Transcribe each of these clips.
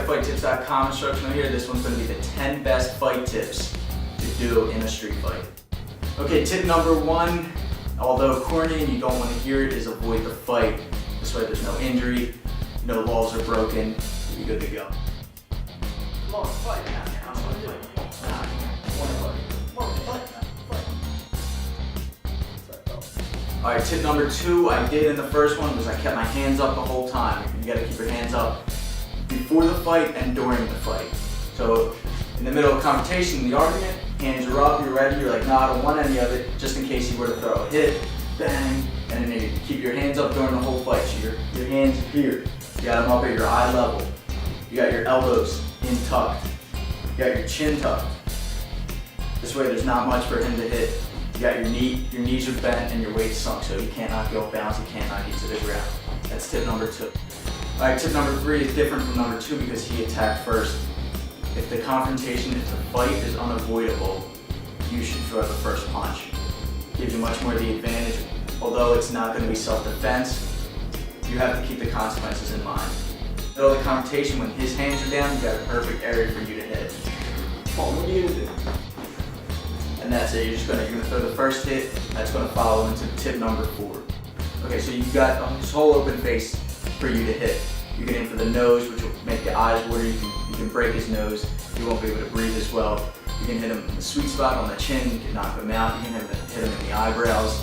FightTips.com instructional here. This one's going to be the 10 best fight tips to do in a street fight. Okay, tip number 1, although corny and you don't want to hear it, is avoid the fight. This way there's no injury, no laws are broken, you're good to go. Come on, fight now. Alright, tip number 2, I did in the first one, was I kept my hands up the whole time. You gotta keep your hands up before the fight and during the fight. So, in the middle of confrontation, the argument, hands are up, you're ready, you're like, no, I don't want any of it, just in case you were to throw a hit, bang, and then you keep your hands up during the whole fight. So your hands here, you got them up at your eye level, you got your elbows in tucked, you got your chin tucked. This way there's not much for him to hit. You got your knees are bent and your weight's sunk, so he can't knock you off balance, he can't knock you to the ground. That's tip number 2. Alright, tip number 3 is different from number 2 because he attacked first. If the confrontation, if the fight is unavoidable, you should throw the first punch. Gives you much more the advantage. Although it's not going to be self-defense, you have to keep the consequences in mind. Middle of the confrontation, when his hands are down, you got a perfect area for you to hit. Come on, what are you going to do? And that's it, you're gonna throw the first hit, that's gonna follow into tip number 4. Okay, so you've got this whole open face for you to hit. You can aim for the nose, which will make the eyes water, you can break his nose, you won't be able to breathe as well. You can hit him in the sweet spot on the chin, you can knock him out, you can hit him in the eyebrows.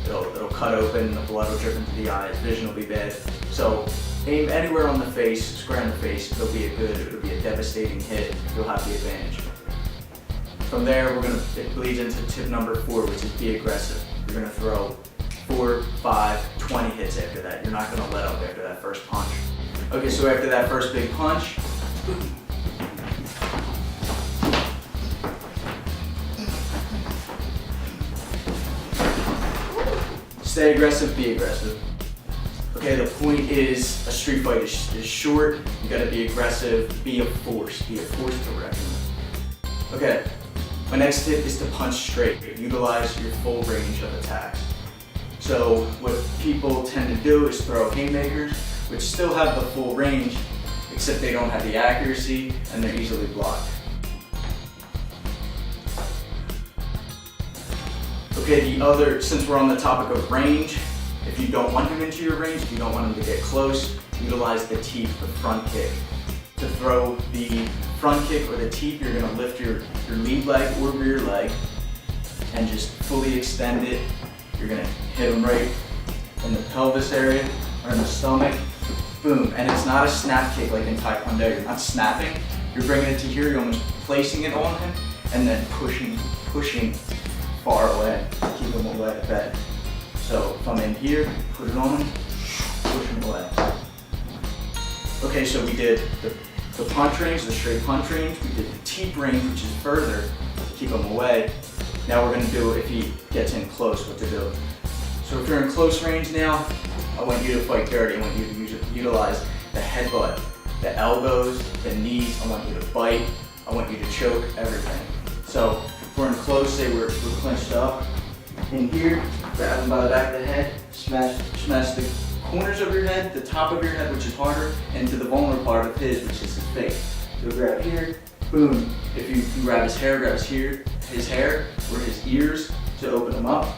It'll cut open, the blood will drip into the eye, his vision will be bad. So aim anywhere on the face, square in the face, it'll be a devastating hit, you'll have the advantage. From there, it bleeds into tip number 4, which is be aggressive. You're gonna throw 4, 5, 20 hits after that. You're not gonna let up after that first punch. Okay, so after that first big punch, stay aggressive, be aggressive. Okay, the point is a street fight is short. You gotta be aggressive, be a force to reckon with. Okay. My next tip is to punch straight. Utilize your full range of attacks. So what people tend to do is throw haymakers, which still have the full range, except they don't have the accuracy and they're easily blocked. Okay, since we're on the topic of range, if you don't want him into your range, if you don't want him to get close, utilize the teep, the front kick. To throw the front kick or the teep, you're gonna lift your lead leg or rear leg and just fully extend it. You're gonna hit him right in the pelvis area or in the stomach, boom. And it's not a snap kick like in Taekwondo. You're not snapping, you're bringing it to here, you're almost placing it on him and then pushing far away, keep him away at that. So if I'm in here, put it on him, push him away. Okay, so we did the punch range, the straight punch range. We did the teep range, which is further to keep him away. Now we're going to do, if he gets in close, what to do. So if you're in close range now, I want you to fight dirty. I want you to utilize the headbutt, the elbows, the knees. I want you to bite. I want you to choke, everything. So if we're in close, say we're clenched up. In here, grab him by the back of the head, smash the corners of your head, the top of your head, which is harder, and to the vulnerable part of his, which is his face. So grab here, boom. If you can grab his hair or his ears to open them up,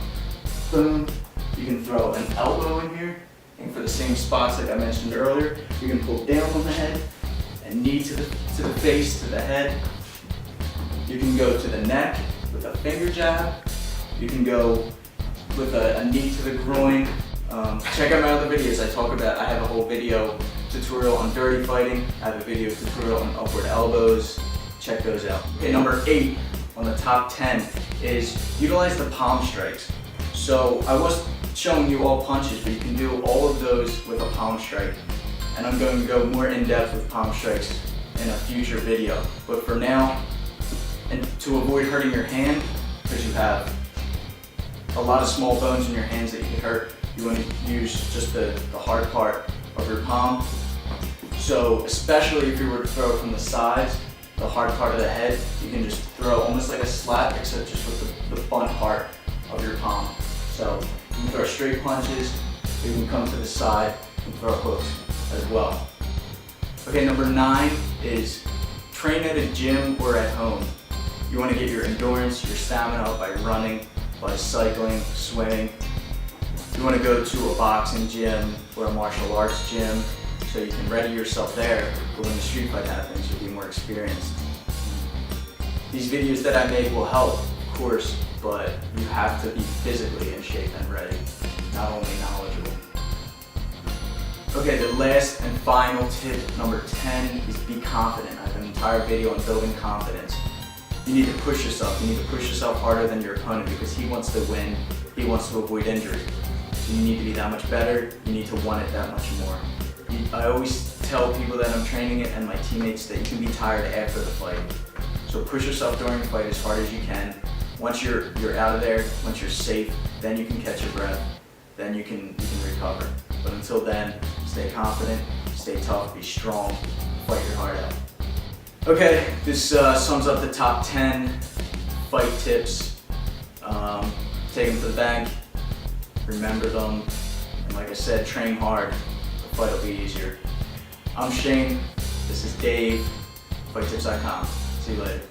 boom. You can throw an elbow in here, and for the same spots like I mentioned earlier, you can pull down on the head, and knee to the face, to the head. You can go to the neck with a finger jab. You can go with a knee to the groin. Check out my other videos. I have a whole video tutorial on dirty fighting. I have a video tutorial on upward elbows. Check those out. Okay, number 8 on the top 10 is utilize the palm strikes. So I was showing you all punches, but you can do all of those with a palm strike. And I'm going to go more in depth with palm strikes in a future video. But for now, and to avoid hurting your hand, because you have a lot of small bones in your hands that you can hurt, you want to use just the hard part of your palm. So especially if you were to throw from the sides, the hard part of the head, you can just throw almost like a slap, except just with the bunt part of your palm. So you can throw straight punches, you can come to the side and throw hooks as well. Okay, number 9 is train at a gym or at home. You want to get your endurance, your stamina up by running, by cycling, swimming. You want to go to a boxing gym or a martial arts gym so you can ready yourself there, but when the street fight happens, you'll be more experienced. These videos that I make will help, of course, but you have to be physically in shape and ready, not only knowledgeable. Okay, the last and final tip, number 10, is be confident. I have an entire video on building confidence. You need to push yourself. You need to push yourself harder than your opponent because he wants to win. He wants to avoid injury. So you need to be that much better. You need to want it that much more. I always tell people that I'm training it and my teammates that you can be tired after the fight. So push yourself during the fight as hard as you can. Once you're out of there, once you're safe, then you can catch your breath. Then you can recover. But until then, stay confident, stay tough, be strong, fight your heart out. Okay, this sums up the top 10 fight tips. Take them to the bank, remember them, and like I said, train hard. The fight will be easier. I'm Shane, this is Dave, FightTips.com. See you later.